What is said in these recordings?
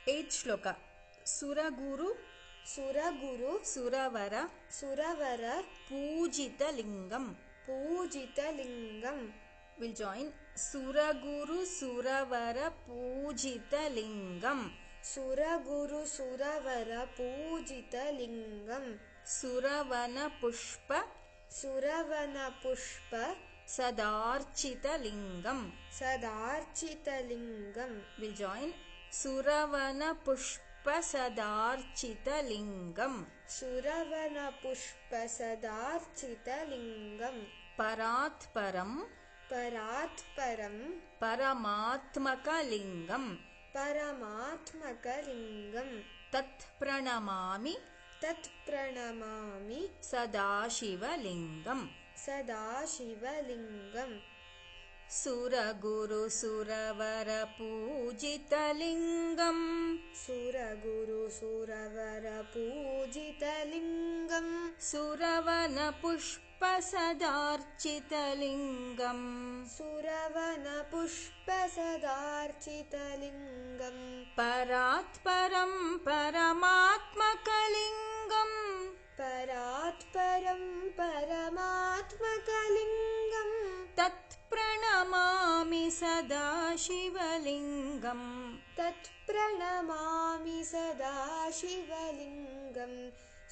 8th shloka. Suraguru Suravara Pujitalingam. We'll join Suraguru Suravara Pujitalingam. Suravana Pushpa Sadarchitalingam. We'll join Suravana Pushpa Sadarchitalingam. Paratparam Paramatmakalingam. Tat pranamami Sadashivalingam. Suraguru Suravara Pujitalingam. Suravana Pushpa Sadarchitalingam. Paratparam Paramatmakalingam. Tat pranamami Sadashivalingam.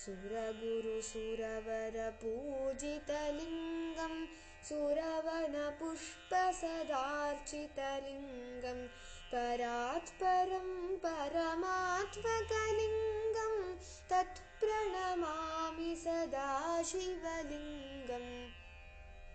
Suraguru Suravara Pujitalingam. Suravana Pushpa Sadarchitalingam. Paratparam Paramatmakalingam. Tat pranamami Sadashivalingam.